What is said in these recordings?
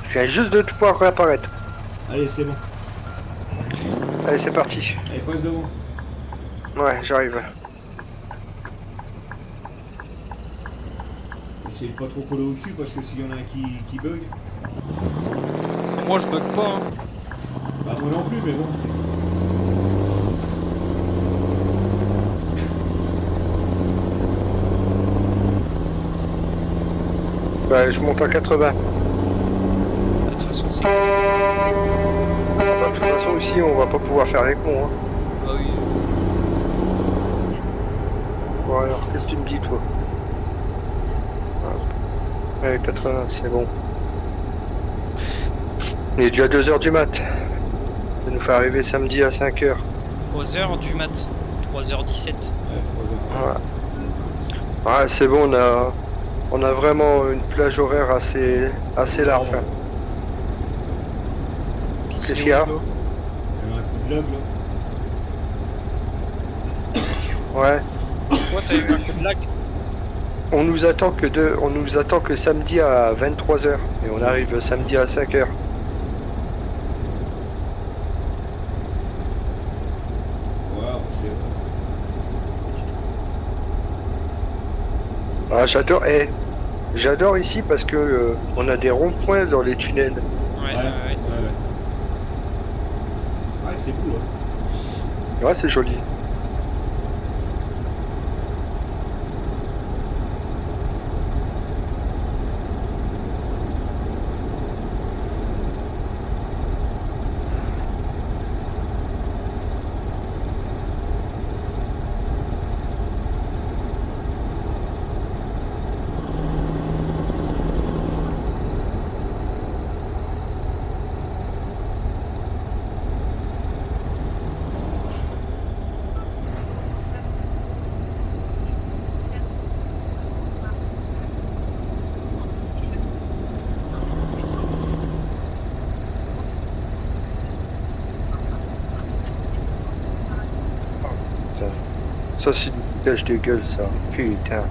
Je viens juste de te voir réapparaître. Allez, c'est bon. Allez, c'est parti. Allez, passe devant. Ouais, j'arrive. Essayez de pas trop coller au cul parce que s'il y en a un qui bug. Moi je bug pas, hein. Bah, moi non plus, mais bon. Ouais, je monte à 80. De toute façon, c'est. Bah, de toute façon, ici, on va pas pouvoir faire les cons. Hein. Ah oui. Bon, alors, qu'est-ce que tu me dis, toi? Ouais, 80, c'est bon. Il est déjà 2h du mat. Ça nous fait arriver samedi à 5h. 3h du mat. 3h17. Ouais, 3 heures. Ouais, ouais, c'est bon, on a vraiment une plage horaire assez large. Hein. Qu'est-ce qu'il y a? Il y a un coup de lag là. Ouais. Toi t'as eu un peu de lag. On nous attend que samedi à 23h. Et on arrive samedi à 5h. Ouais, on sait. Ah, j'adore ici parce que on a des ronds-points dans les tunnels. Ouais. Ouais, c'est cool. Hein. Ouais, c'est joli. Putain. Ça, c'est du foutage de gueule, ça. Putain.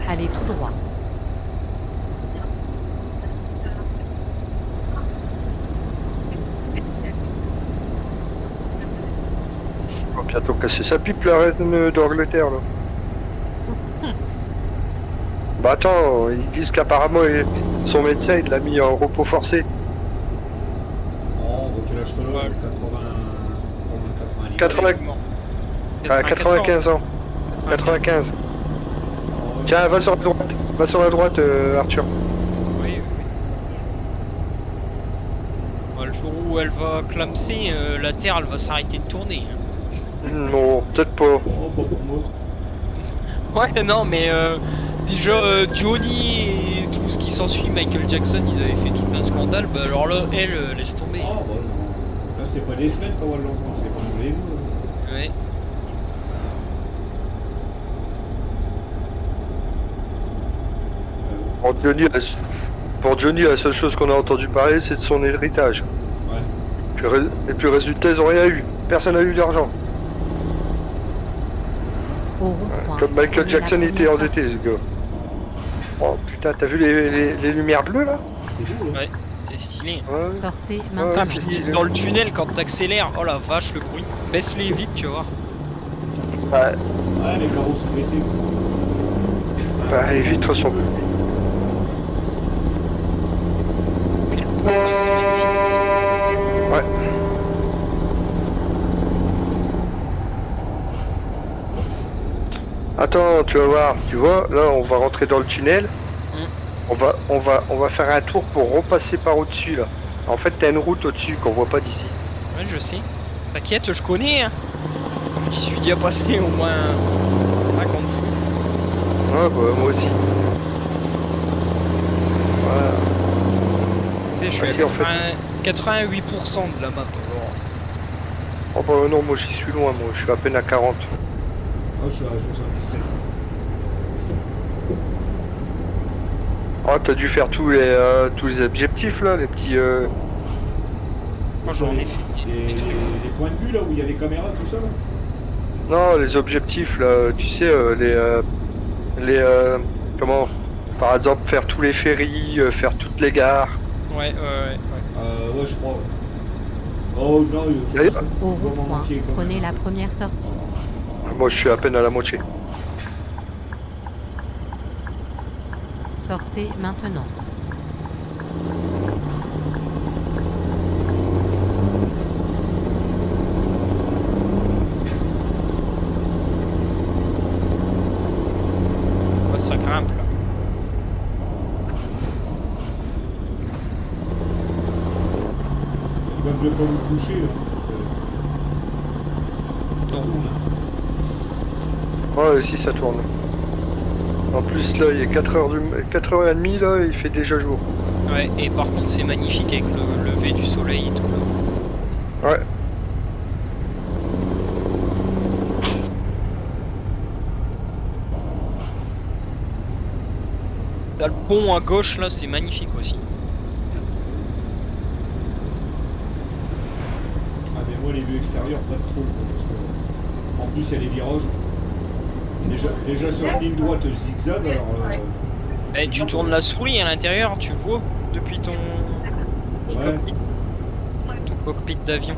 Allez tout droit. On va bientôt casser sa pipe, la reine d'Angleterre, là. Bah attends, ils disent qu'apparemment son médecin il l'a mis en repos forcé. Oh, donc l'âge là, Ouais. 80 À 95 ans. 95. Tiens, va sur la droite. Va sur la droite, Arthur. Oui. Bon, le jour où elle va clamser, la Terre elle va s'arrêter de tourner. Hein. Non, peut-être pas. Oh, pas pour moi. Ouais, non, mais déjà Johnny et tout ce qui s'ensuit, Michael Jackson, ils avaient fait tout un scandale. Bah alors là, elle laisse tomber. Oh, bah non. Là, c'est pas des semaines qu'on va l'entendre, c'est pas nous les mots. Ouais. Pour Johnny, la seule chose qu'on a entendu parler, c'est de son héritage. Ouais. Et puis résultat, ils ont rien eu. Personne n'a eu d'argent. Au rond-point. Comme Michael prenez la Jackson était première endetté, ce sortie. gars. Oh putain, t'as vu les lumières bleues là? C'est beau, là. Ouais, c'est stylé. Ouais. Sortez Ouais, maintenant. c'est Puis stylé. dans le tunnel, quand t'accélères, oh la vache, le bruit. Baisse-les vite, tu vas voir. Ouais, Ouais, les carreaux sont baissés. enfin, allez vite, de toute façon. Puis le pont, c'est magnifique. Ouais. Attends, tu vas voir, tu vois, là on va rentrer dans le tunnel. On va faire un tour pour repasser par au-dessus là. En fait, t'as une route au-dessus qu'on voit pas d'ici. Ouais, je sais. T'inquiète, je connais. Hein. J'y suis déjà passé au moins 50 fois. Ouais, bah moi aussi. Voilà. Tu sais, je suis Ah, si, à en fait. 88% de la map. Alors. Oh bah non, moi j'y suis loin, moi je suis à peine à 40. Ah, je suis à 77. Oh, t'as dû faire tous les objectifs là, les petits. Moi j'en ai fait Les des trucs. point de vue là où il y a les caméras, tout ça là? Non, les objectifs, là, tu sais, comment, par exemple, faire tous les ferries, faire toutes les gares. Ouais. Ouais, je crois. Ouais. Oh non, je D'ailleurs, pense qu'il Au va m'en rond-point, manquer quand prenez même. la première sortie. Moi, je suis à peine à la moitié. Sortez maintenant. Ouais, ça grimpe là. Il va mieux pas vous coucher là. Non. Ouais, si ça tourne. En plus, là, il est 4h30, là, il fait déjà jour. Ouais, et par contre, c'est magnifique avec le lever du soleil et tout. Là. Ouais. Là, le pont à gauche, là, c'est magnifique aussi. Ah mais moi les vues extérieures pas trop quoi, parce que en plus il y a les virages. Déjà sur une ligne droite je zigzag alors Eh, tu tournes la souris à l'intérieur, tu vois, depuis ton ouais. cockpit d'avion.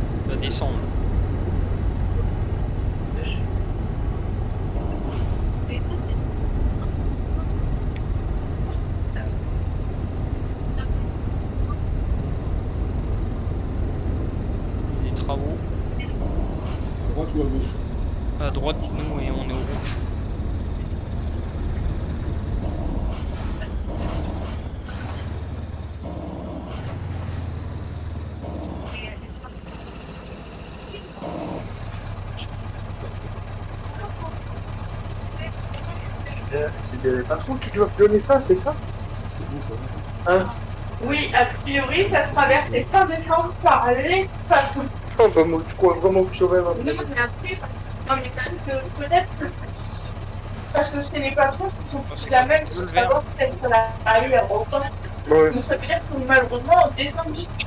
Ça va descendre. Des travaux. À droite ou à gauche? À droite, nous, et on est au rouge. C'est les patrons qui doivent donner ça, c'est ça? C'est beau quand même. Hein? Oui, a priori, ça traverse les fins d'échange par les patrons. Oh, bah, moi, tu crois vraiment que j'aurais Non, mais après, non, mais peut-être que parce que c'est les patrons qui sont la même chose savoir qu'elles sont salariés à reprendre. Ouais. Donc ça veut dire que malheureusement, en décembre, tu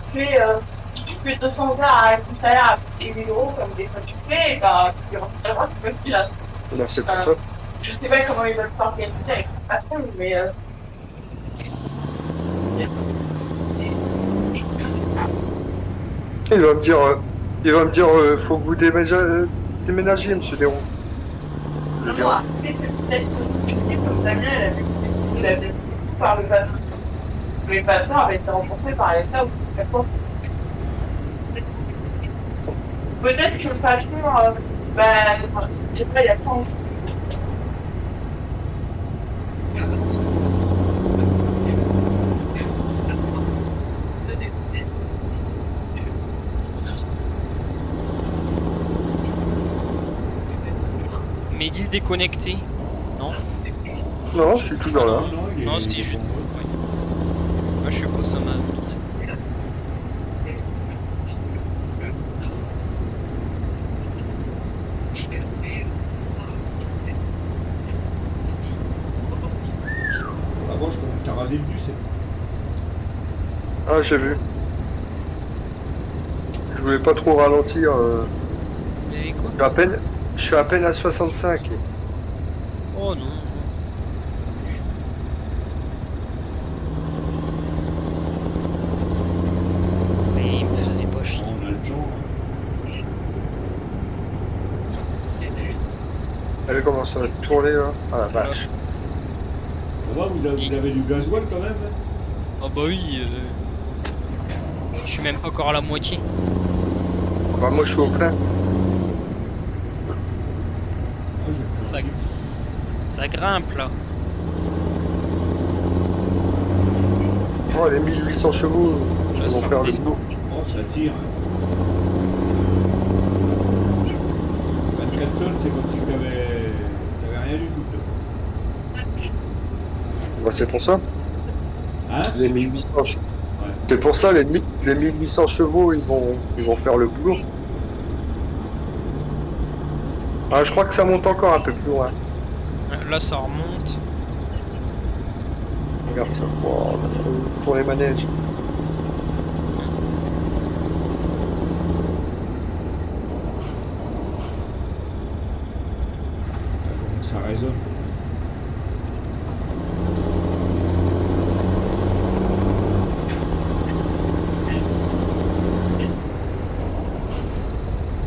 fais 200 heures à tout à l'heure et 1000 euros comme des fois tu fais, et bah, tu rentres pas le droit, tu peux plus là. Non, c'est pour ça. Je sais pas comment ils veulent s'organiser avec les patrons, mais Il va me dire, faut que vous déménagiez, monsieur Desron. non, après, c'est peut-être que tu sais, comme Damien, il avait poussé par le patron. Les patrons avaient été rencontrés par l'État ou d'accord. Peut-être que le patron, je sais pas, il y a tant. Mehdi déconnecté. Non? Non, je suis toujours là. Non, c'était juste. Ouais. Moi, je suis pas ça m'a mis. À gauche quand t'as rasé le bus. Ah, j'ai vu. Je voulais pas trop ralentir. Mais quoi? Je suis à peine à 65. Oh non. Mais il me faisait pas chier. On a le temps. Elle commence à tourner là. Ah la vache. Ça va, vous avez du gasoil quand même hein? Oh bah oui. Je suis même pas encore à la moitié. Bah, moi je suis au plein. Ah, j'ai Ça, ça grimpe là. Oh, les 1800 chevaux, ils Là, vont ça faire le redescend. boulot. Oh, ça tire. 24 tonnes, c'est comme si t'avais rien du tout. Bah, c'est pour ça. Hein? Les 1800 chevaux. Ouais. C'est pour ça, les 1800 chevaux, ils vont faire le boulot. Ah, je crois que ça monte encore un peu plus loin. Là ça remonte. Regarde ça. Wow, là, faut tourner manège. Ça résonne.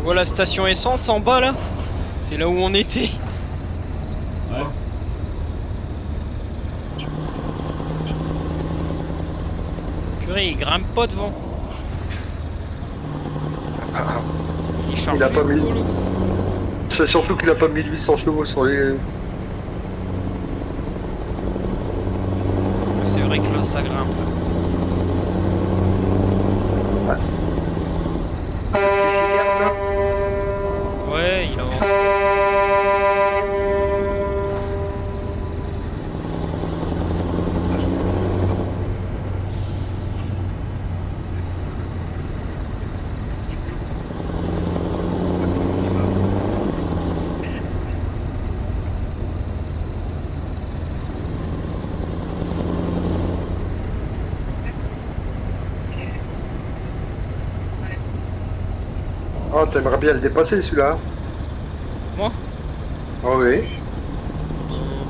Voilà la station essence en bas là. C'est là où on était. Ouais. Purée, il grimpe pas devant. Ah, Il est chargé. il a pas mis. le colo. C'est surtout qu'il a pas 1800 chevaux sur les. C'est vrai que là ça grimpe. Petit citerne, là. Ouais, il avance. Oh, t'aimerais bien le dépasser celui-là. Hein. Moi Oh oui.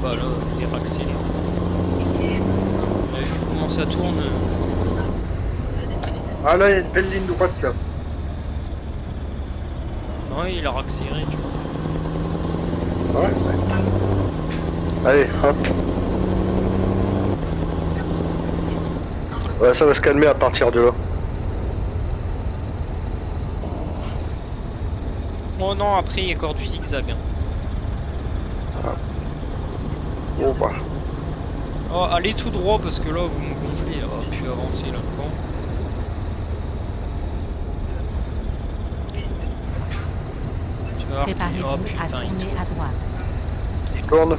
Bah là, il est accéléré. Vu comment ça tourne. Ah là, il y a une belle ligne droite là. Non, il a accéléré. Tu vois. Ouais. Allez, hop. Ouais, ça va se calmer à partir de là. Oh non, après il y a encore du zigzag. Hein. Bon bah. Oh, allez tout droit parce que là vous me gonflez. On va plus avancer là devant. Tu vas voir. Préparez-vous Oh à putain, il tourner à droite. Il tourne.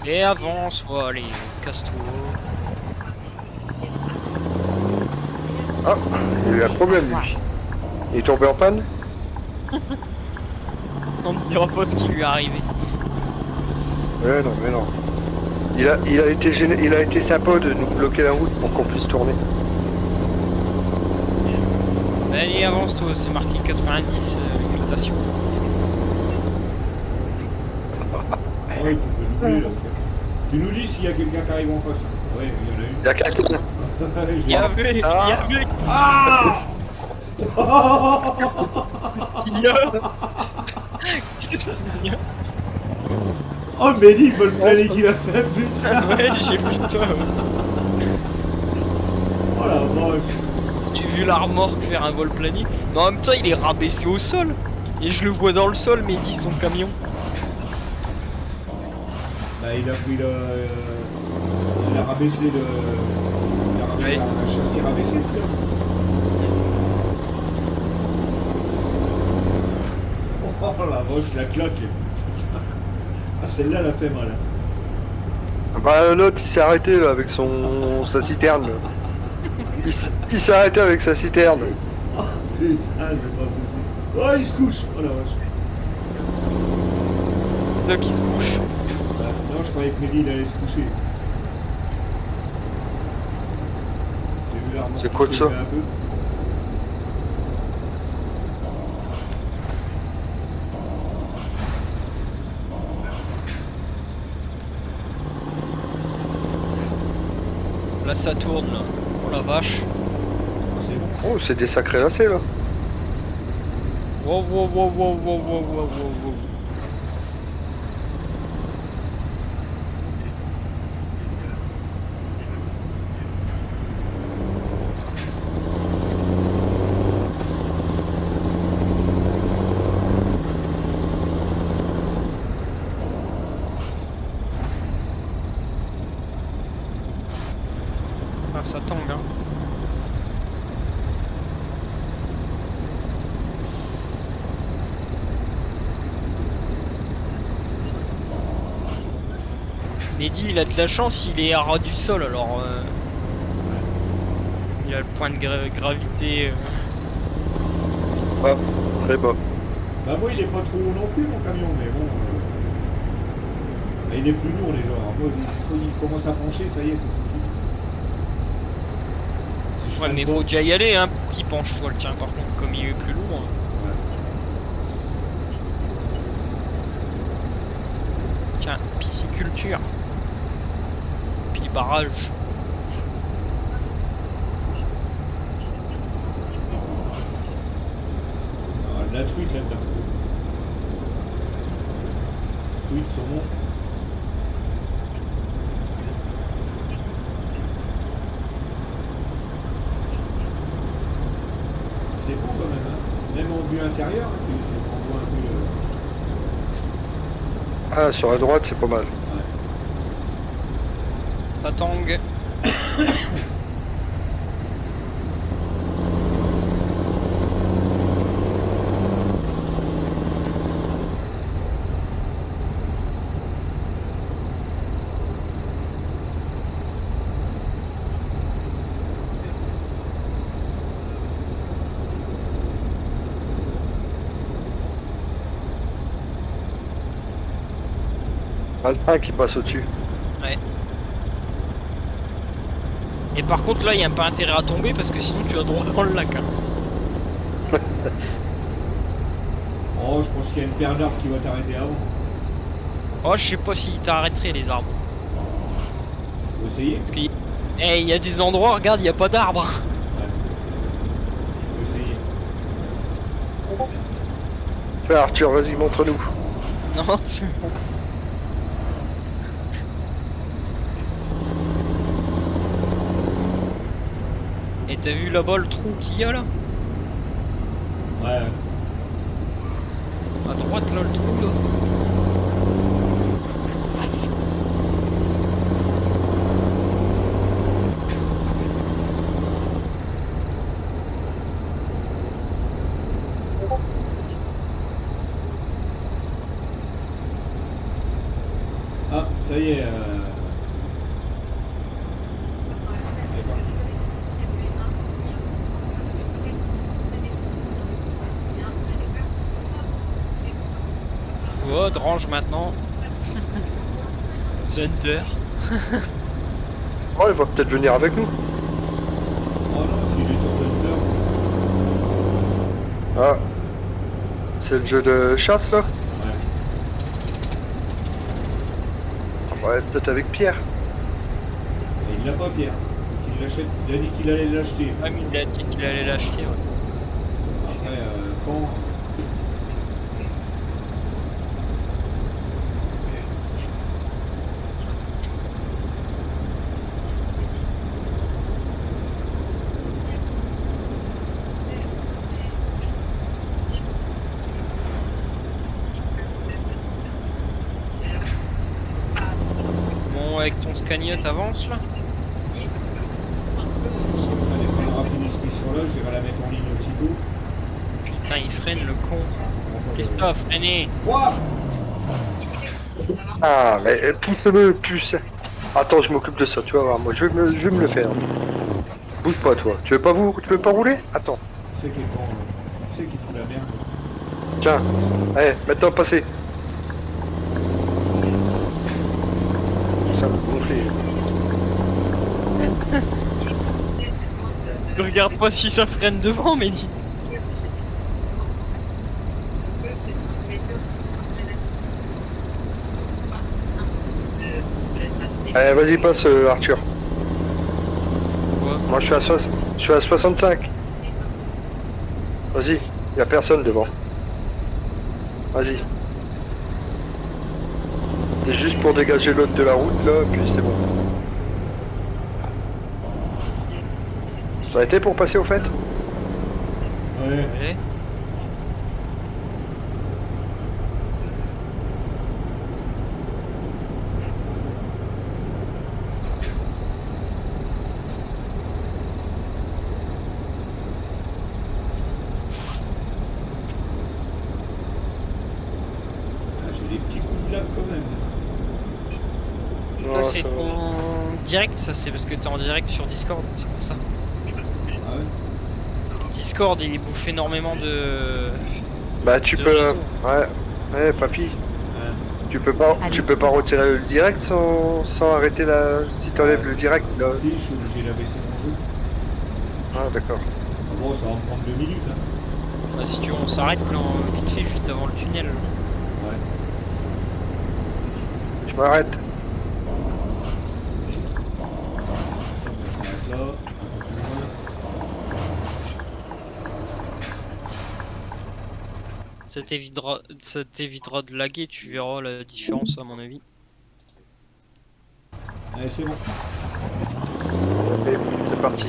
Et avance, oh, allez, casse-toi. Ah, il y a eu un problème lui. Il est tombé en panne. On ne dira pas ce qui lui est arrivé. Ouais, non, mais non. Il a été gêné, il a été sympa de nous bloquer la route pour qu'on puisse tourner. Allez, avance toi, c'est marqué 90, limitation. Ouais, tu peux doubler là. Tu nous dis s'il y a quelqu'un qui arrive en face. Ouais, il y en a une. Il y a quelqu'un. Je Il y vois. avait, Ah. il y avait, Ah il y a. Qu'est-ce qu'il y a? Oh, Mehdi, il veut le planer qu'il a fait, putain. Ouais, j'ai vu ça. Oh la vache. J'ai vu la remorque faire un vol plané. Mais en même temps, il est rabaissé au sol. Et je le vois dans le sol, mais dit son camion. Bah, il a pris le. Il a rabaissé le. Il a rabaissé Ouais. un châssis rabaissé, putain. Oh la vache, la claque. Ah, celle-là, elle a fait mal. Hein. Bah l'autre il s'est arrêté là avec sa citerne. Là. Il s'est arrêté avec sa citerne. Oh, putain, c'est pas possible. Oh, il se couche. Oh la vache. Là qui se couche. Bah, non, je croyais que Mehdi, il allait se coucher. J'ai vu l'arme. C'est quoi de ça? Un peu. Là, ça tourne, là. Oh la vache. C'est bon. Oh, c'est des sacrés lacets là. Wow, wow, wow, wow, wow, wow, wow, wow. Ah, ça tangue, hein. Mehdi, il a de la chance, il est à ras du sol, alors... Il Il a le point de gravité. Ah, très bas. Bah moi il est pas trop haut non plus mon camion, mais bon. Il est plus lourd déjà. Alors, moi, il commence à pencher, ça y est, c'est foutu. Si je Ouais, fais mais le faut bord- déjà y aller, hein, pour qu'il penche toi le tien par contre, comme il est plus lourd. Ouais. Tiens, pisciculture. Puis barrage. Ah, de la truite là-dedans. Truite, saumon. C'est bon quand même, hein. Même en vue intérieure, hein, on voit un peu. Ah, sur la droite, c'est pas mal. Ouais. Ça tangue. Ah, le train qui passe au-dessus. Ouais. Et par contre là il n'y a pas intérêt à tomber parce que sinon tu vas droit dans le lac. Hein. Oh, je pense qu'il y a une paire d'arbres qui va t'arrêter avant. Oh je sais pas si t'arrêterais les arbres. Faut essayer. Parce qu'il y a des endroits, regarde, il n'y a pas d'arbres. Ouais. Faut essayer. Fais, Arthur, vas-y, montre-nous. Non, c'est bon. Et t'as vu là-bas le trou qu'il y a là? Ouais. À droite là, le trou là. Ah, ça y est. Oh, de range maintenant. The Hunter. Oh, il va peut-être venir avec nous. Oh non, s'il est sur Thunder. Ah. C'est le jeu de chasse, là? Ouais. Ouais, peut-être avec Pierre. Et il l'a pas, Pierre. Faut qu'il l'achète. Il a dit qu'il allait l'acheter. Ah, mais il a dit qu'il allait l'acheter. Ouais. Après, quand. Bon, avec ton scagnotte avance là. Fallait prendre rapide cette mission-là, j'irai la mettre en ligne aussitôt. Putain, il freine le con. Enfin, Christophe, freinez. Ouah. Ah, mais pousse-le, puce. Attends, je m'occupe de ça, tu vas voir. Moi, je vais me le faire. Bouge pas, toi. Tu veux pas rouler? Attends. Tu sais qu'il est con, tu sais qu'il fout la merde. Tiens. Allez, maintenant, passez. Ça va gonfler. Je regarde pas si ça freine devant, mais dis. Allez, vas-y, passe, Arthur. Quoi? Moi, je suis à 65. Vas-y, y a personne devant. Vas-y. C'est juste pour dégager l'autre de la route, là, puis c'est bon. Ça a été pour passer au fait? Ouais. Ouais. Ah, j'ai des petits coups de lave quand même. Non, Là, c'est ça va. ton direct, ça, c'est parce que t'es en direct sur Discord, c'est pour ça. Discord il bouffe énormément de. Bah tu de peux... réseau. Ouais, papy. Hein. Tu peux Allez, pas trop. retirer le direct sans arrêter la... Si t'enlèves le direct, là... Si, je suis obligé d'abaisser mon jeu. Ah, d'accord. Ah bon, ça va me prendre 2 minutes. Hein. Bah, si tu veux, on s'arrête là, vite fait juste avant le tunnel. Ouais. Je m'arrête. Je m'arrête là. Ça t'évitera de laguer, tu verras la différence à mon avis. Allez, c'est bon. Et c'est parti.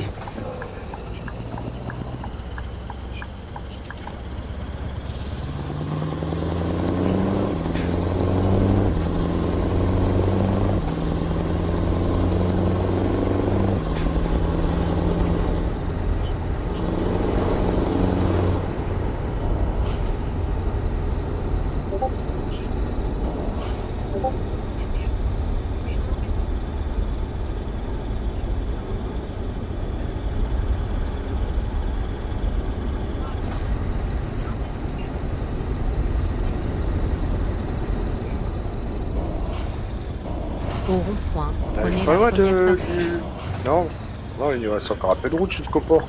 Au rond-point, Là, prenez pas la loin première de... sortie. Non. Non, il nous reste encore un peu de route jusqu'au port.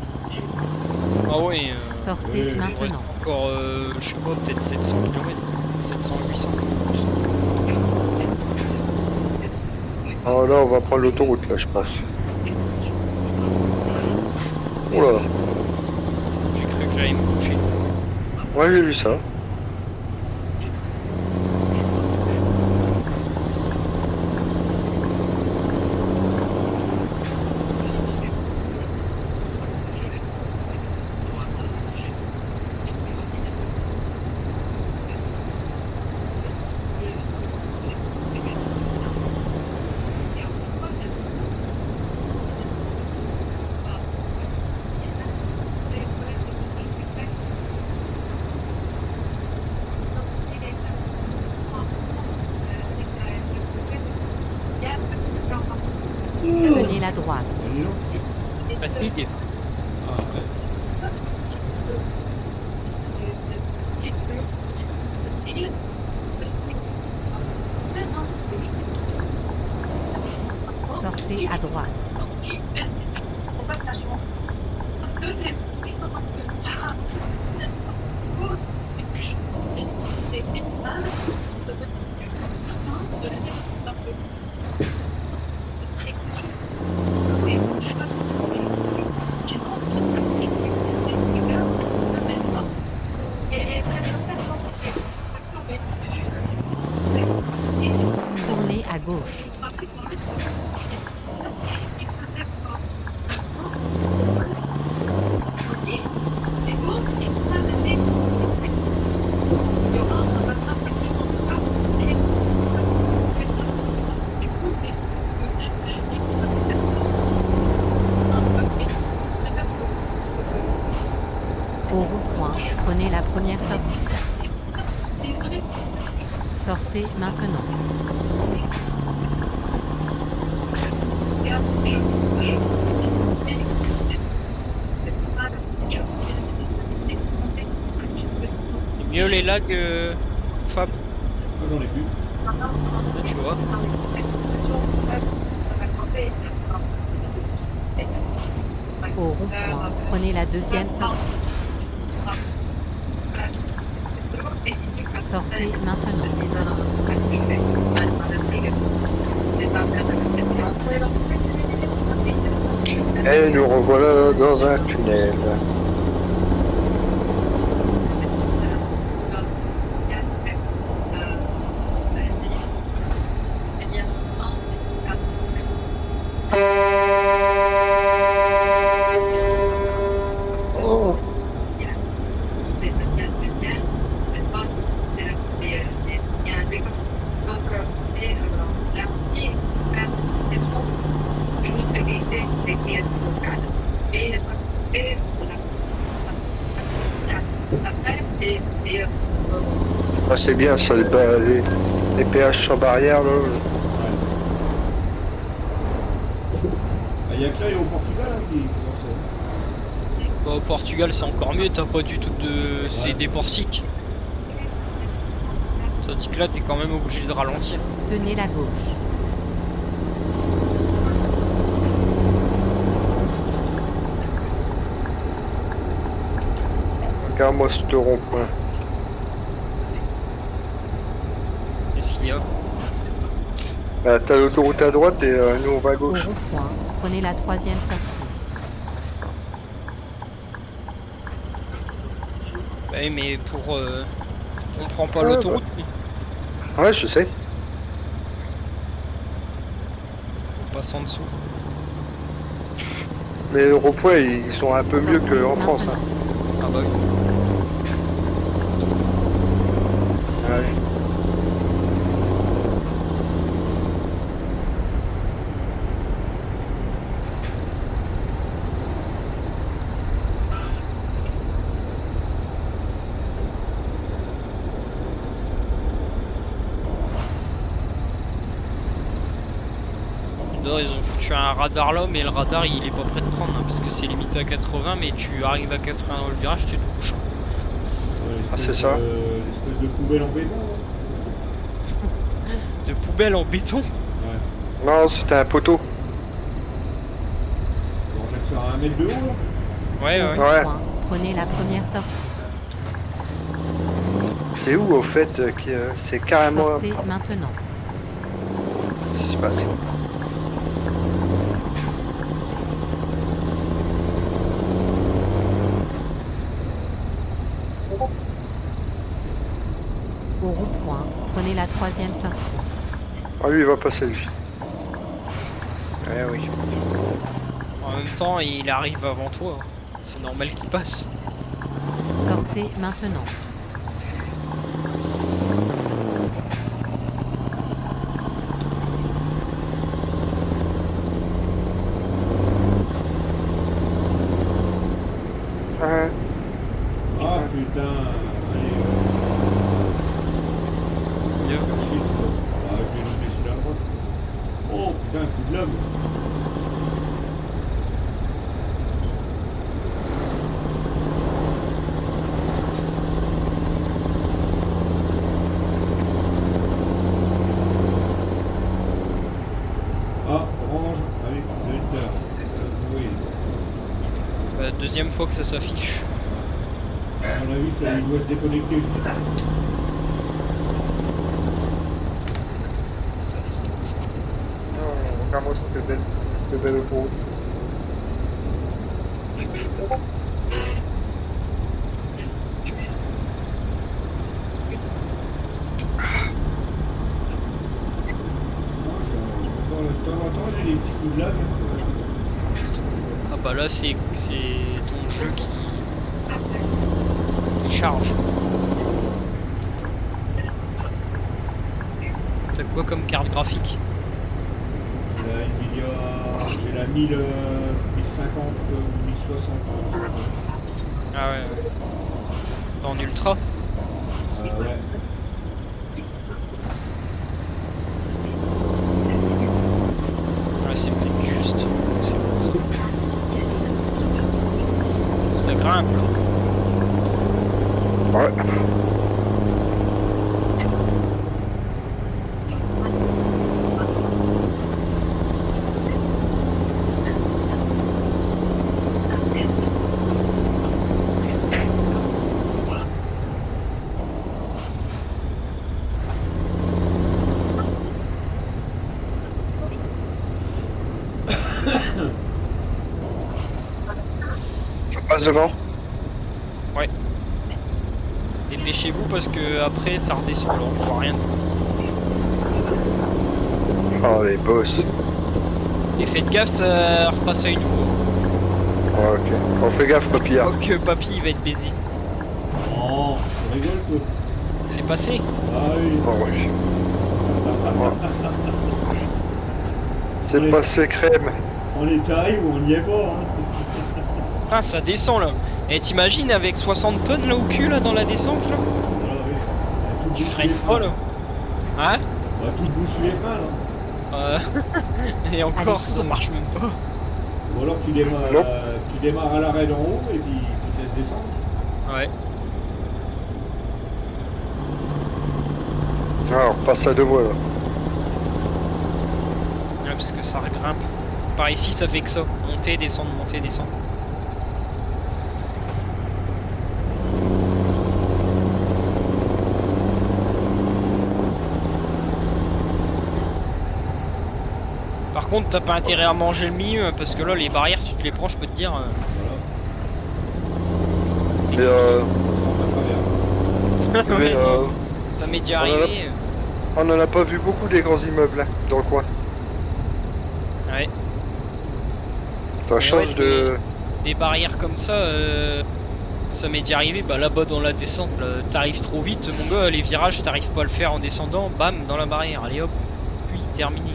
Ah ouais, Sortez Oui, maintenant. encore, je sais pas, peut-être 700 km. 700, 800 km. Oh là, on va prendre l'autoroute, là, je pense. Oh là. J'ai cru que j'allais me coucher. Ouais, j'ai vu ça. Tenez la droite. Allez, là. Fatigue. Ah, ouais. Sortez à droite. Tournez à gauche. Au rond-point, prenez la première sortie. Sortez maintenant. C'est mieux les lags, Fab. Moi, j'en ai plus. Là, tu vois. Au rond-point, prenez la deuxième sortie. Sortez maintenant. Et nous revoilà dans un tunnel. Oh, ah, c'est bien ça, les péages sans barrière là. Ouais. Ah, il y a que là et au Portugal hein, qui ont ça. Bah, au Portugal c'est encore mieux, t'as pas du tout de... c'est des portiques. Tandis que là t'es quand même obligé de ralentir. Tenez la gauche. Regarde-moi ce rond-point. Qu'est-ce qu'il y a? T'as l'autoroute à droite et nous on va à Au gauche. rond-point, prenez la 3e sortie. Ouais mais pour... on prend pas Ah, l'autoroute. Ouais, je sais. On passe en dessous. Mais le rond-point, ils sont un peu mieux Sortez qu'en France. Hein. maintenant. Ah bah oui. Ouais. Ils ont foutu un radar là, mais le radar il est pas prêt de prendre hein, parce que c'est limité à 80, mais tu arrives à 80 dans le virage, tu te couches. Hein. Ouais, c'est ça. L'espèce de poubelle en béton. De poubelle en béton. Ouais. Non, c'était un poteau. On va faire à 1 mètre de haut là. Ouais, Au ouais. Ouais. rond-point, prenez la première sortie. C'est où au fait c'est carrément. Sortez maintenant. Qu'est-ce qui se passe? Au rond-point, prenez la 3e sortie. Ah, lui, il va passer lui. Ouais, oui. En même temps, il arrive avant toi. Hein. C'est normal qu'il passe. Sortez maintenant. Ah, Ah putain. Allez, C'est mieux. chiffre. Ah, je vais le mettre sur la droite. Oh putain, coup de lame. Ah, orange avec Zelda. Oui. Bah, deuxième fois que ça s'affiche. À mon avis, ça il doit se déconnecter. non, regarde-moi cette belle autoroute. De temps en temps, j'ai des petits coups de lag. Ah bah là, c'est ton jeu qui charge. T'as quoi comme carte graphique? La Nvidia, j'ai la 1000, 1050 ou 1060. Ah ouais. En ultra? Ouais. Ouais, c'est peut-être juste. C'est pour ça. Ça grimpe là. Ouais. Je passe devant. Ouais. Dépêchez-vous parce que après ça redescend là, on voit rien. Oh, les boss. Et faites gaffe, ça repasse à une fois. Oh, ok. On fait gaffe, papillard. Oh que papy il va être baisé. Oh, on rigole quoi. C'est passé. Ah oui. Oh, oui. C'est passé crème. On est arrivé ou on n'y est pas. Hein. Ah ça descend là. Et t'imagines avec 60 tonnes là au cul là dans la descente là? Ah oui. On a tout Tu bousculé freines les pas freins. là. Hein? On a tout bousculé les freins là. Et encore Allez, ça marche même pas. Ou alors tu démarres, Non. tu Tu démarres à l'arrêt d'en haut et puis tu te laisses descendre. Ouais. Ah, on repasse à 2 voies là. Ouais, parce que ça regrimpe. Par ici, ça fait que ça. Monter, descendre, monter, descendre. Par contre, t'as pas intérêt à manger le milieu, parce que là, les barrières, tu te les prends, je peux te dire. Voilà. Mais Ça rentre à travers. mais, Ça m'est déjà on en a- arrivé. on en a pas vu beaucoup des grands immeubles hein, dans le coin. Ouais. Ça Ouais, change de... Des barrières comme ça m'est déjà arrivé. Bah là-bas dans la descente, là, t'arrives trop vite, mon gars, les virages, t'arrives pas à le faire en descendant, bam, dans la barrière, allez hop, puis terminé.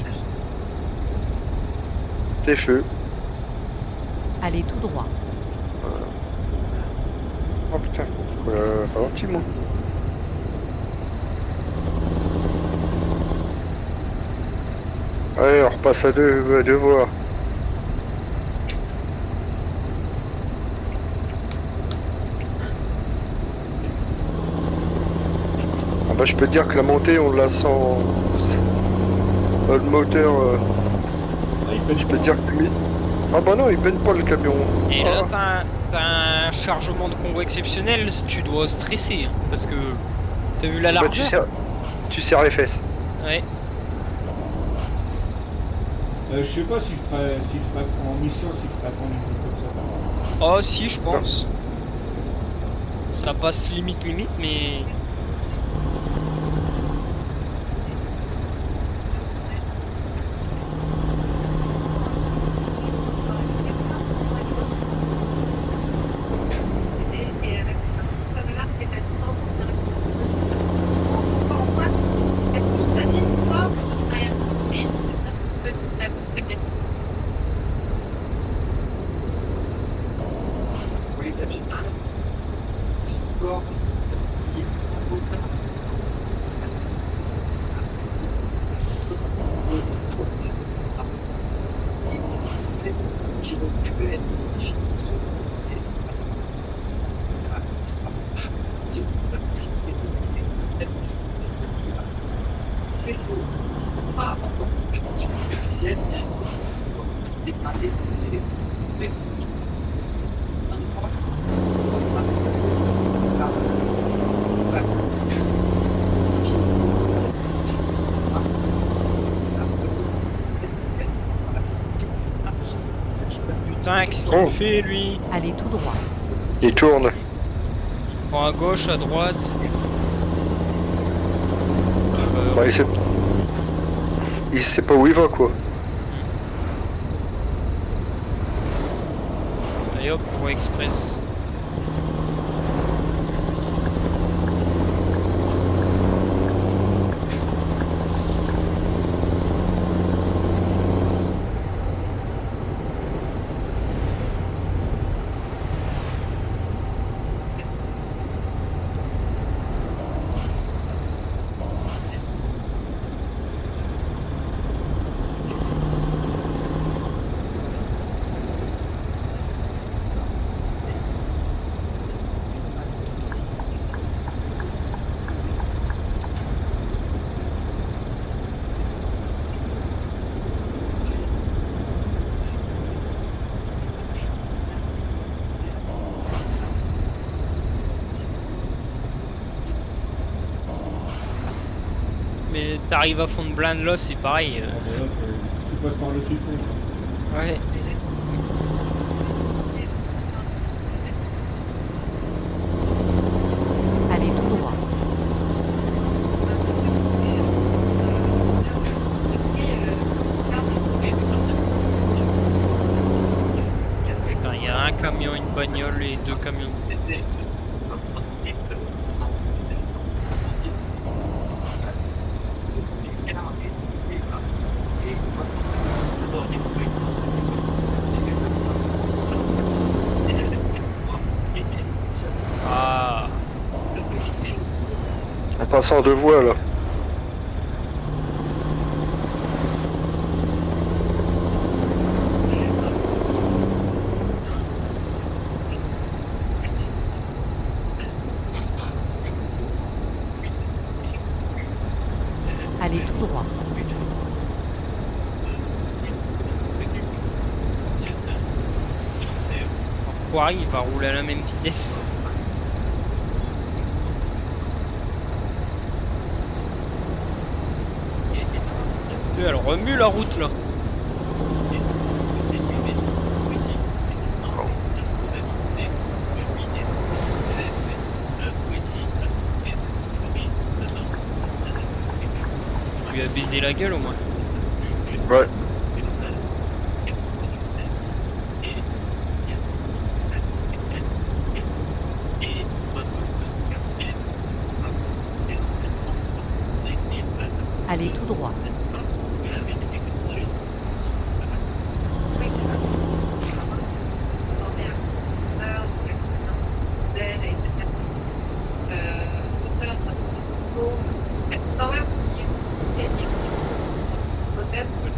T'es feu. Allez tout droit. Oh putain, ralenti moi. Allez, on repasse à 2 voies. Ah bah, je peux te dire que la montée, on la sent... Le moteur, Ah, il fait je peux te dire que... Ah bah non, il peine pas le camion. Et là, Ah. t'as un chargement de convoi exceptionnel, tu dois stresser, hein, parce que t'as vu la Bah, largeur. tu serres les fesses. Ouais. Je sais pas s'il ferait en mission, s'il ferait prendre une route comme ça. Oh si, je pense. Ça passe limite, mais... Putain, qu'est-ce qu'il fait lui? Allez tout droit. Il tourne. Il prend à gauche, à droite. Bah, il sait pas où il va quoi. Allez hop, voie express. Mais t'arrives à fond de blinde là, c'est pareil. Ah, bah là, tu passes par-dessus le pont. Ouais. Allez tout droit. Putain, il y a un camion, une bagnole et 2 camions. Ah, On passe en 2 voies là. Allez tout droit. Quarry, il va rouler à la même vitesse. Elle remue la route là. Il lui a baisé la gueule au moins. Ouais. Allez tout droit.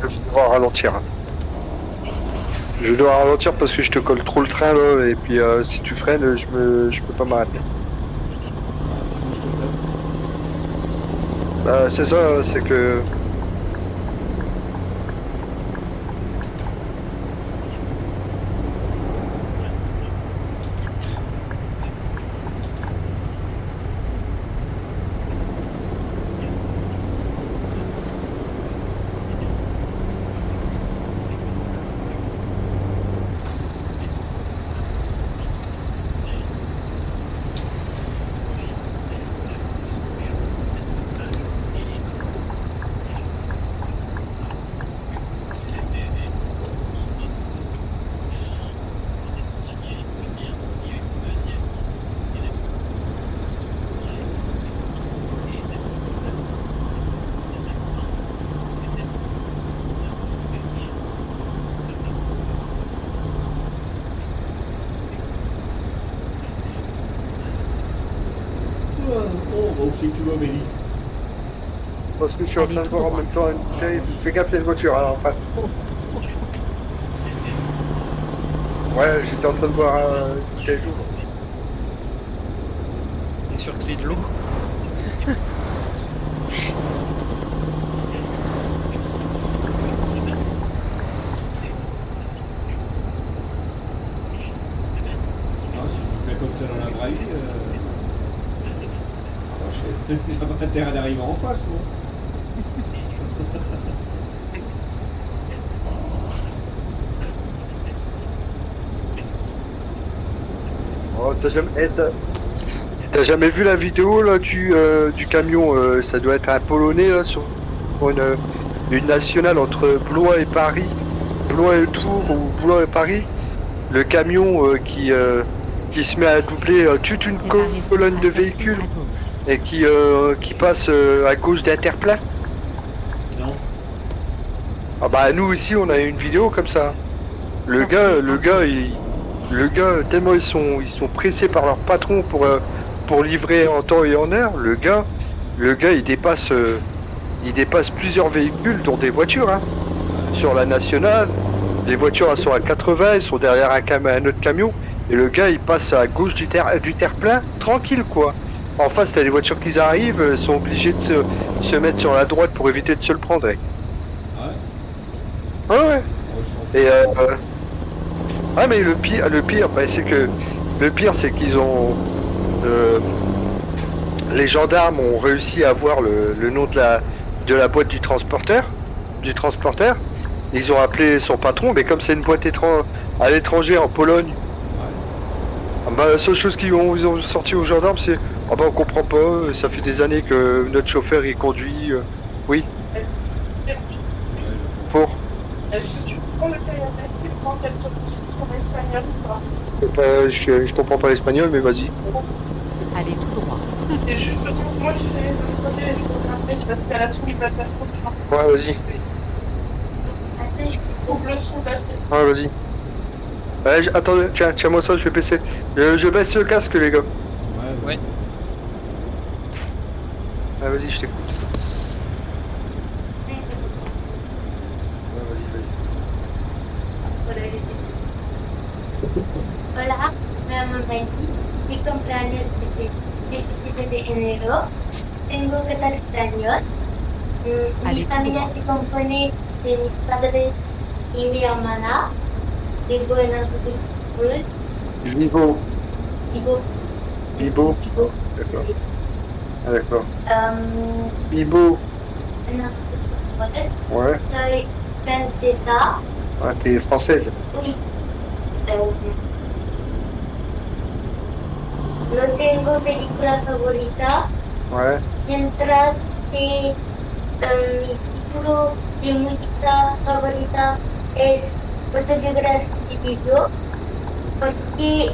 Je vais devoir ralentir. Je dois ralentir parce que je te colle trop le train là, et puis si tu freines, je peux pas m'arrêter. Moi, je te tape. Bah, c'est ça, c'est que. Oh, bah, où c'est que tu vas, Mélie? Parce que je suis en train de voir en même temps une bouteille. Fais gaffe, il y a une voiture là en face. Ouais, j'étais en train de boire une bouteille d'eau. T'es sûr que c'est de l'eau? Ah, si tu fais comme ça dans la vraie vie, j'ai pas intérêt d'arriver en face, moi. Oh, t'as jamais vu la vidéo là du camion ça doit être un Polonais là sur une nationale entre Blois et Paris, Blois et Tours ou Blois et Paris. Le camion qui se met à doubler toute une Préparez-vous colonne à de sortir véhicules à gauche. et qui passe à gauche d'Interplan. Non. Ah bah nous ici on a une vidéo comme ça. Le Sortez gars, à le gauche. gars, le gars, tellement ils sont pressés par leur patron pour livrer en temps et en heure. Le gars, il dépasse plusieurs véhicules, dont des voitures, hein. Sur la nationale, les voitures elles sont à 80, ils sont derrière un autre camion, et le gars il passe à gauche du terre-plein, tranquille quoi. En face t'as des voitures qui arrivent, ils sont obligés de se mettre sur la droite pour éviter de se le prendre. Ouais. Ah ouais. Oh, ils s'en foutent. Et ah mais le pire, bah, le pire c'est qu'ils ont les gendarmes ont réussi à avoir le nom de la boîte du transporteur. Ils ont appelé son patron, mais comme c'est une boîte à l'étranger en Pologne, bah, la seule chose ils ont sorti aux gendarmes c'est ah bah on comprend pas, ça fait des années que notre chauffeur il conduit. Oui, pour. Est-ce que tu prends le paye à tête et prends quelque chose en espagnol ou pas? Je comprends pas l'espagnol, mais vas-y. Allez tout droit. Et juste, moi je fais les photographies parce qu'à la suite il va faire trop de temps. Ouais, vas-y. Après, je trouve le son d'après. Ouais, vas-y. Attendez, tiens-moi ça, je vais baisser. Je baisse le casque, les gars. Ouais. Ah, vas-y, je t'écoute. Ouais, vas-y. Hola, me llamo Wendy. Mi cumpleaños es el 17 de enero. Tengo 14 años. Allez, Mi tout familia droit. se compone de mis padres y mi hermana. Vivo en Estados Unidos. Vivo. Vivo. Bibo. Vivo. D'accord. Ah, d'accord. Um, Bibo. en Estados Unidos. Ouais. Soy francesa. Ah, t'es française. Oui. No tengo película favorita, Ouais. mientras que mi título de música favorita es Autobiografía de Video, porque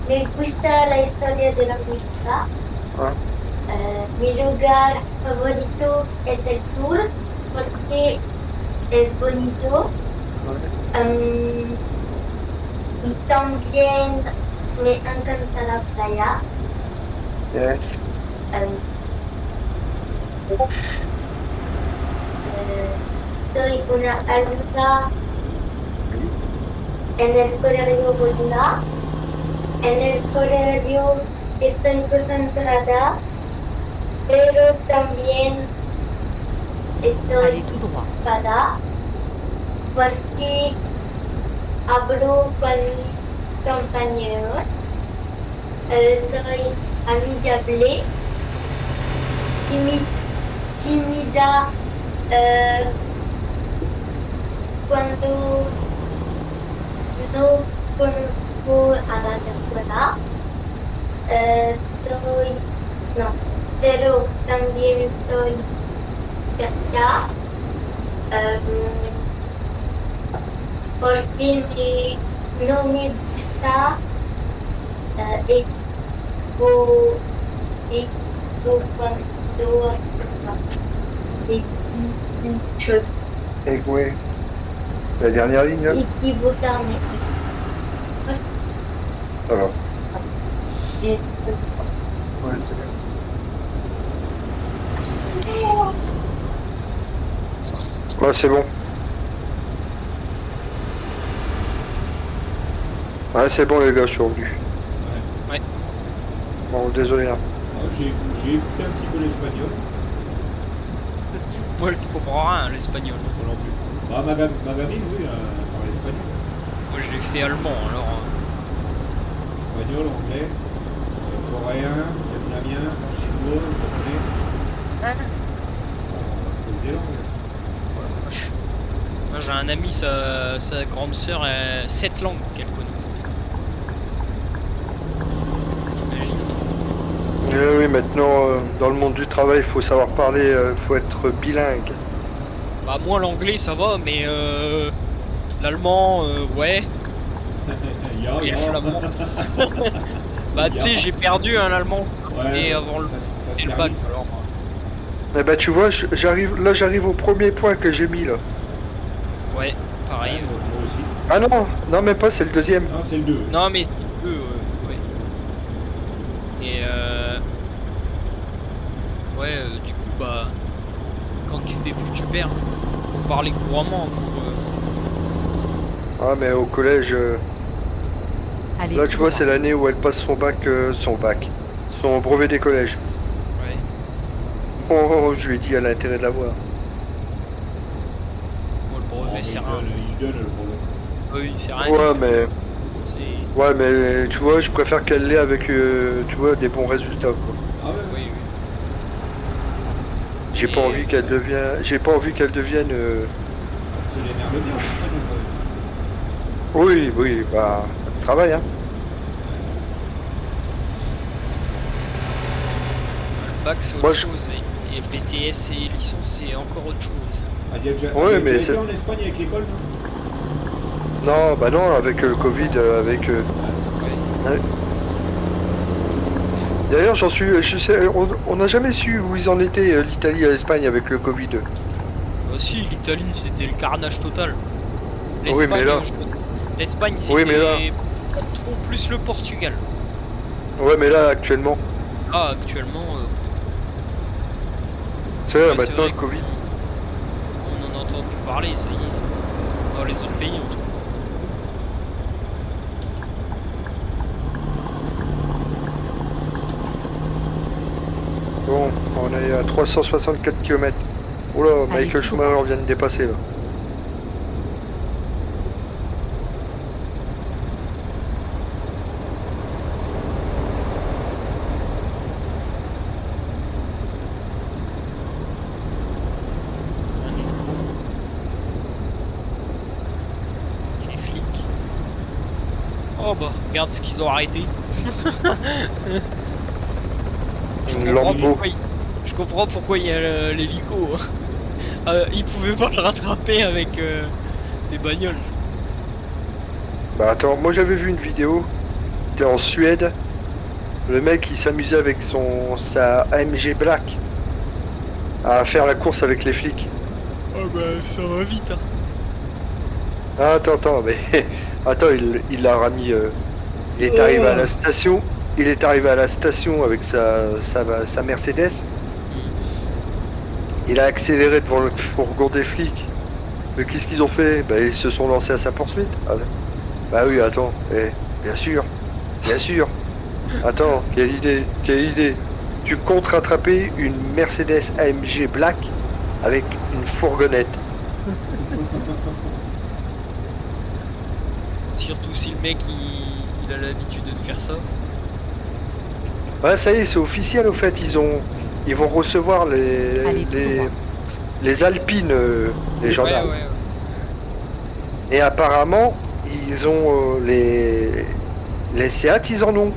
me gusta la historia de la música. Ah. Mi lugar favorito es el sur, porque es bonito. Ouais. Y también me encanta la playa. Yes. Soy una alumna en el colegio Bolívar. En el colegio estoy concentrada, pero también estoy Allez tout droit. ocupada porque hablo con mis compañeros. Soy amigable, tímida cuando no conozco a la persona. No, pero también soy cerca porque no me gusta Et ouais. La dernière ligne, là. equivocarme. Ça va. Ouais, c'est ça. Ouais, c'est bon. Ouais, c'est bon, les gars, je suis revenu. Ouais. Bon, désolé. Hein. Alors, j'ai écouté un petit peu l'espagnol. Moi, je comprends rien, l'espagnol. Moi non plus. Bah, ma gamine, oui, elle parle espagnol. Moi, je l'ai fait allemand, alors. Espagnol, anglais, coréen, vietnamien, chinois, japonais. C'est des langues. Vache. Moi, j'ai un ami, sa grande sœur, 7 langues qu'elle connaît. Imagine. Oui, maintenant, dans le monde du travail, il faut savoir parler, faut être bilingue. Bah, moi, l'anglais, ça va, mais l'allemand, ouais. Et le flamand. Bah, tu sais, j'ai perdu un allemand. Et avant le. ça Et se le termine, bac, ça. alors. Eh ben, tu vois, j'arrive au premier point que j'ai mis, là. Ouais, pareil. Ouais, moi aussi. Ah non, non, même pas, c'est le deuxième. Non, c'est le 2. Non, mais eux, ouais. Et ouais, du coup, bah, quand tu fais plus, tu perds. Faut parler couramment pour. Ah, mais au collège, Allez là, tout tu vois, droit. c'est l'année où elle passe son brevet des collèges. Ouais. Oh, je lui ai dit, elle a intérêt de l'avoir. Moi, le brevet, c'est rien. Il donne le brevet. Oui, c'est rien. Ouais, du tout. mais, C'est. ouais, mais tu vois, je préfère qu'elle l'ait avec, tu vois, des bons résultats, quoi. Ah ouais, Oui, oui. J'ai pas Et- envie qu'elle devienne, c'est l'énerve bien. Oui, oui, bah, travail, hein. Le bac, c'est Moi, autre chose. Et BTS et licence, c'est encore autre chose. Ah, il y a déjà, Ouais, il y a mais déjà c'est- été en Espagne avec l'école, non? Non, bah non, avec le Covid, avec. Ouais. Ouais. D'ailleurs, je sais, on n'a jamais su où ils en étaient, l'Italie et l'Espagne avec le Covid. Bah, si, l'Italie, c'était le carnage total. Oui, mais là- L'Espagne, Oui, mais là- c'était pas trop plus le Portugal. Ouais, mais là, actuellement, Ah, actuellement, tu sais, ouais, c'est maintenant vrai le Covid. on en entend plus parler, ça y est. Dans les autres pays, en tout cas. Bon, on est à 364 km. Oula, Michael tout Schumacher vient de dépasser là. Les flics. Oh bah, regarde ce qu'ils ont arrêté. Une Lambo. Je comprends pourquoi il y a l'hélico. Ils pouvaient pas le rattraper avec les bagnoles. Bah attends, moi j'avais vu une vidéo. C'était en Suède. Le mec il s'amusait avec sa AMG Black à faire la course avec les flics. Oh bah ça va vite hein. Ah, attends, mais attends, il l'a remis. Il est arrivé à la station. Il est arrivé à la station avec sa Mercedes. Il a accéléré devant le fourgon des flics. Mais qu'est-ce qu'ils ont fait? Bah ils se sont lancés à sa poursuite. Ah, bah oui, attends. Bien sûr. Bien sûr. Attends, quelle idée. Tu comptes rattraper une Mercedes AMG Black avec une fourgonnette. Surtout si le mec il a l'habitude de faire ça. Ouais, ça y est, c'est officiel au fait. Ils vont recevoir Allez, tout droit. les Alpines, les gendarmes. Ouais. Et apparemment, ils ont les Seat, ils en ont.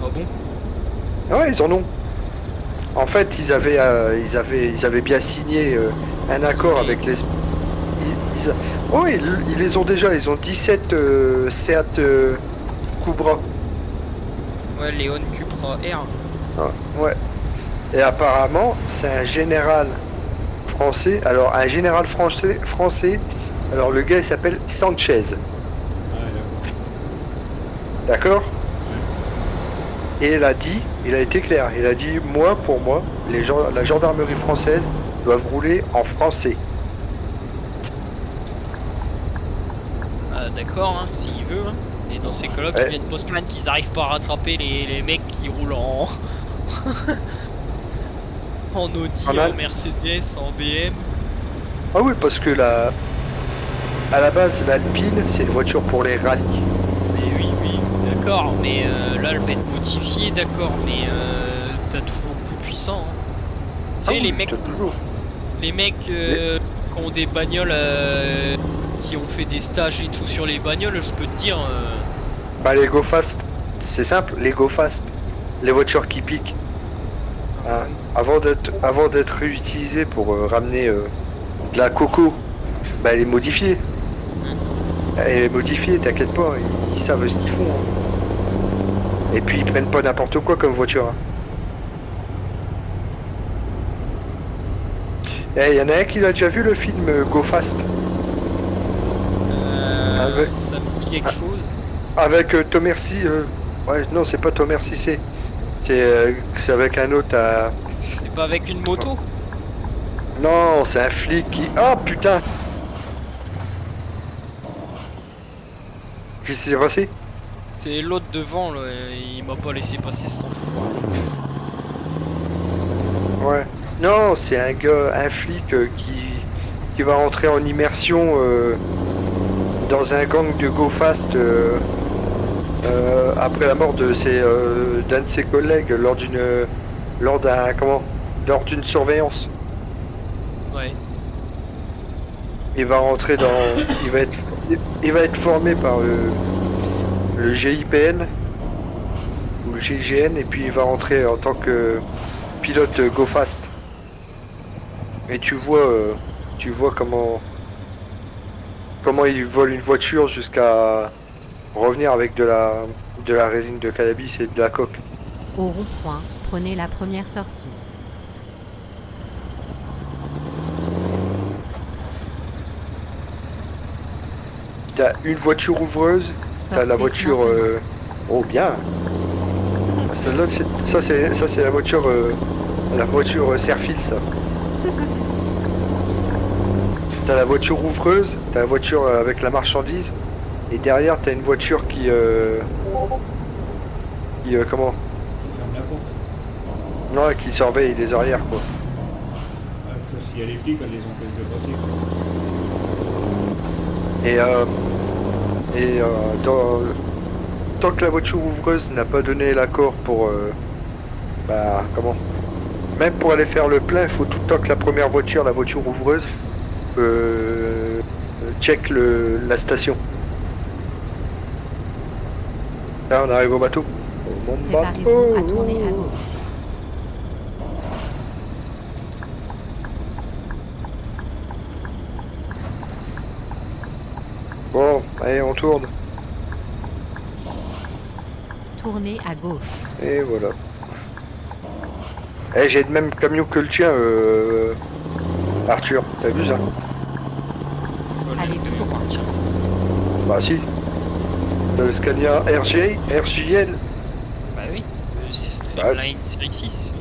Ah bon? Ah ouais, ils en ont. En fait, ils avaient bien signé un accord avec les. Oui, ils les ont déjà. Ils ont 17 Seat Cupra. Ouais, Léon Cupra R. Ah, ouais. Et apparemment, c'est un général français. Alors, un général français. Alors, le gars, il s'appelle Sanchez. Ouais, D'accord? Et il a été clair. Il a dit, pour moi, la gendarmerie française doivent rouler en français. Ah, d'accord, hein, s'il veut. Hein. Et dans ces cas-là, Ouais. ils viennent pas se plaindre qu'ils arrivent pas à rattraper les mecs qui roulent en. en Audi, En Al- en Mercedes, en BM. Ah oui, parce que à la base, l'Alpine, c'est une voiture pour les rallyes. Mais oui, d'accord, mais là elle va être modifiée, d'accord, mais t'as toujours plus puissant. Hein. Tu sais, Ah oui, toujours. les mecs qui ont des bagnoles, qui ont fait des stages et tout sur les bagnoles, je peux te dire. Bah, les Go Fast, c'est simple, les Go Fast, les voitures qui piquent. Hein, avant d'être réutilisées pour ramener de la coco, bah, elle est modifiée. Elle est modifiée, t'inquiète pas, ils savent ce qu'ils font. Hein. Et puis ils prennent pas n'importe quoi comme voiture. Et y en a un qui a déjà vu le film Go Fast Avec- Ça me dit quelque chose. avec Tom Hercy. Ouais, non, c'est pas Tom Hercy, c'est avec un autre. C'est pas avec une moto? Non, c'est un flic qui. Oh putain! Qu'est-ce qui s'est passé? C'est l'autre devant, là, il m'a pas laissé passer cet enfoiré. Ouais. Non, c'est un flic qui va rentrer en immersion dans un gang de Go Fast après la mort de d'un de ses collègues lors d'une surveillance. Ouais. Il va rentrer il va être formé par le GIPN ou le GIGN et puis il va rentrer en tant que pilote Go Fast. Et tu vois comment il vole une voiture jusqu'à revenir avec de la résine de cannabis et de la coke. Au rond-point, prenez la première sortie. T'as une voiture ouvreuse, t'as la Sortez voiture. maintenant. Oh bien. Celle-là, ça c'est la voiture Serfil ça. T'as la voiture ouvreuse, t'as la voiture avec la marchandise, et derrière t'as une voiture qui comment? ferme la porte. Ouais, qui surveille les arrières, quoi. Ah, ça, s'il y a les flics, elle les empêche de passer. Tant que la voiture ouvreuse n'a pas donné l'accord pour... comment? Même pour aller faire le plein, il faut tout le temps que la première voiture, la voiture ouvreuse, check la station. Là, on arrive au bateau. Mon Préparez-vous à bateau. tourner à gauche. Bon, allez, on tourne. Tournez à gauche. Et voilà. Eh, j'ai le même camion que le tien, Arthur. T'as vu ça? Allez tout droit. Bah si. T'as le Scania RJL. Bah oui, c'est Streamline Série 6.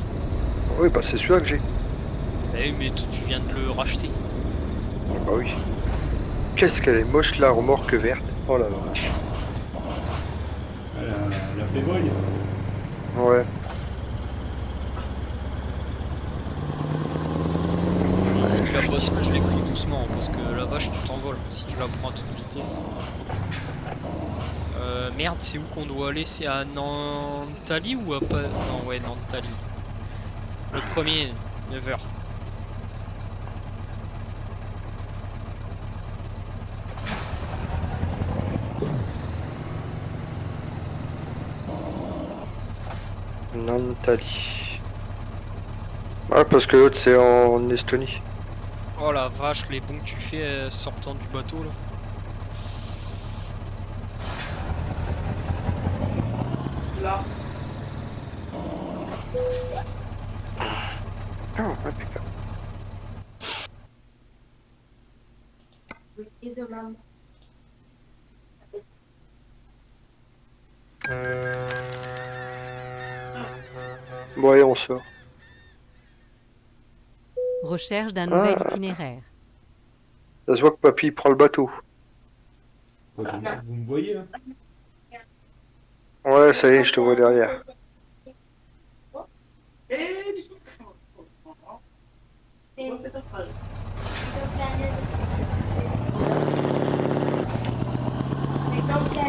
Oui, bah c'est celui-là que j'ai. Bah oui, mais tu viens de le racheter. Bah oui. Qu'est-ce qu'elle est moche la remorque verte. Oh la vache. La Playboy. Ouais. Si tu la bosses, je l'ai pris doucement parce que la vache, tu t'envoles si tu la prends à toute vitesse. Merde, c'est où qu'on doit aller? C'est à Nantali ou à pas? Non, ouais, Nantali. Le premier, 9h. Nantali. Ouais, parce que l'autre c'est en Estonie. Oh la vache, les bons que tu fais sortant du bateau là. Là. Oh, impeccable. Bon, allez, on sort. Recherche d'un nouvel Ah. itinéraire. Ça se voit que papy prend le bateau. Vous me voyez là? Ouais, ça y est, je te vois derrière.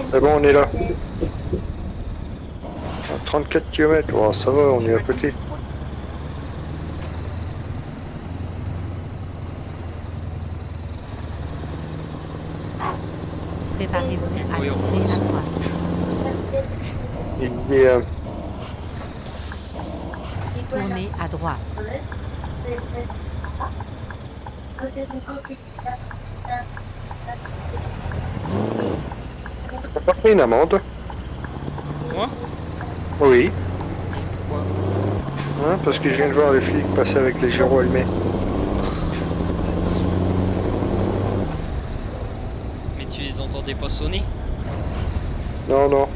C'est bon, on est là. À 34 km, oh, ça va, on est à côté. Préparez-vous à Oui, tourner à droite. Il est, Tournez à droite. t'as pas pris une amende? Moi? Oui. Pourquoi? Hein, parce que je viens de voir les flics passer avec les gyros allumés. Mais tu les entendais pas sonner? Non, non.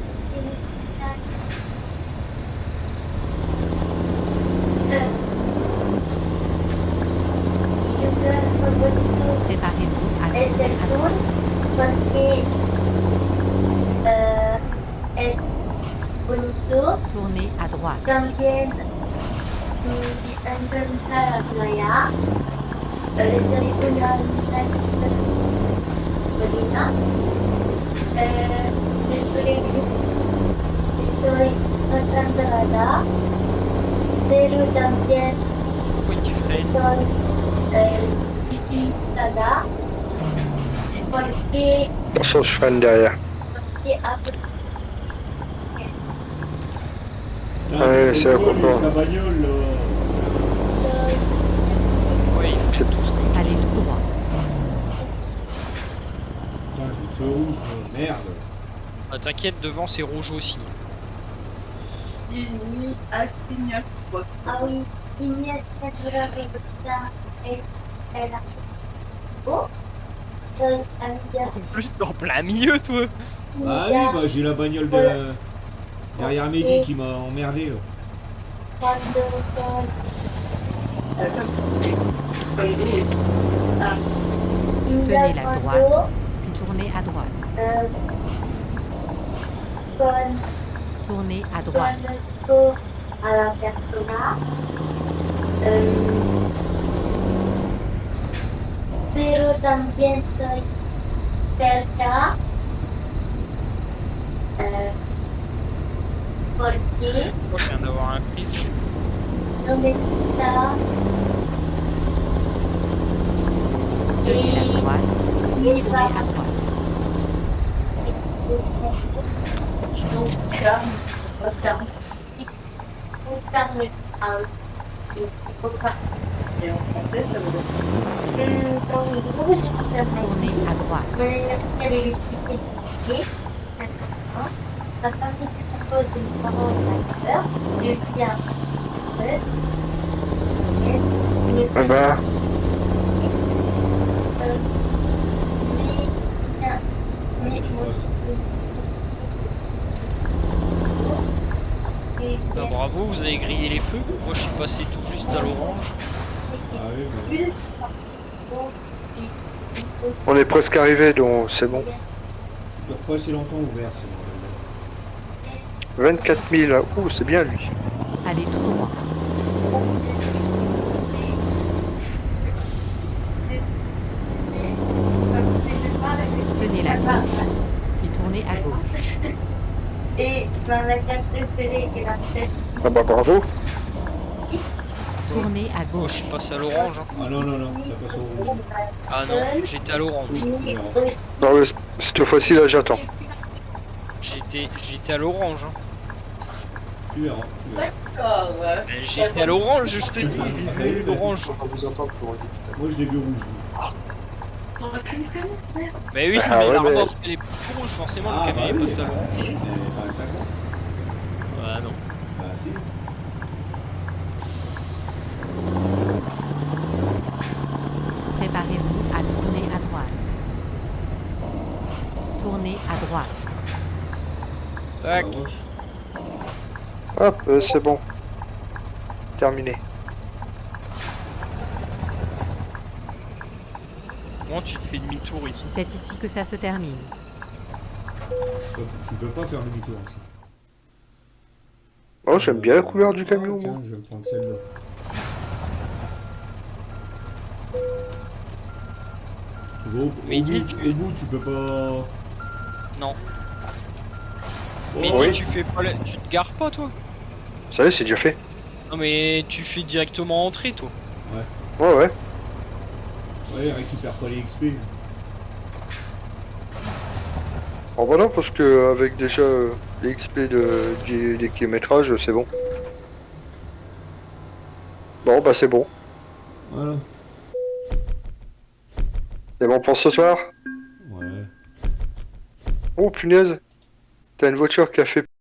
Préparez-vous à Es tourner el à sur droite. porque es untuk Tournez à droite. también encontrar la playa. Sería una colina. Estoy bastante rara, pero también Pourquoi tu freines? estoy visitada porque Attention, je freine derrière. Ouais, c'est à propos. Sa bagnole là. Ouais, ils font C'est- tous comme Allez tout droit. Putain, j'ai le feu rouge, merde. Ah, t'inquiète, devant c'est rouge aussi. Ini artinya buat Ah oui, Iniesta Gravita es el Oh, soy amiga En plus, t'es en plein milieu, toi. Ah oui, bah j'ai la bagnole de... derrière Mehdi qui m'a emmerdé là. cuando soy Tenez la droite, puis tournez à droite. con Tournez à droite. conozco à la persona. Pero también soy cerca porque Oh, je viens d'avoir un prise. no me gusta Tenez la droite, puis tournez à droite. Tournez à droite. Ma famille se compose de mes parents et ma sœur. Je vis à Brest. Ah bah, Bah, bravo, vous avez grillé les feux. Moi, je suis passé tout juste à l'orange. Ah oui, mais on est presque arrivé, donc c'est bon. tu dois pas assez longtemps ouvert, c'est vrai. 24 000, ouh, c'est bien lui. Allez tout droit. Tenez la gauche, puis tournez à gauche. Et dans la carte préférée et la tête. Ah bah bravo. Tournez à Moi, je gauche. suis passé à l'orange. Hein. Ah non, non, non, t'as pas au rouge. Ah non, j'étais à l'orange. Non, mais cette fois-ci, là, j'attends. J'étais à l'orange. Hein. Tu verras, tu verras. D'accord. J'étais à l'orange, je te dis. Ah, J'ai vu l'orange. Moi, je l'ai vu rouge. Mais oui, Ah mais ouais, la mais- remorque elle est plus rouge, forcément le camion est passé à l'orange. Mais pas à 50. Ah non. Bah si. Préparez-vous à tourner à droite. Tournez à droite. Tac. Hop, c'est bon. Terminé. Comment tu te fais demi-tour ici? C'est ici que ça se termine. Tu peux pas faire demi-tour ici. Oh, j'aime bien la couleur du camion, Tiens, moi. je vais prendre celle-là. Mais Au dis, bout, tu peux pas... Non. Oh, Mais oui. tu fais pas tu te gares pas toi? Ça y est, c'est déjà fait. Non mais tu fais directement entrer toi. Ouais, ouais. Ouais, récupère pas les XP. Oh bah non, parce que avec déjà les XP des kilométrages, c'est bon. Bon, bah c'est bon. Voilà. C'est bon pour ce soir. Ouais. Oh punaise. T'as une voiture qui a fait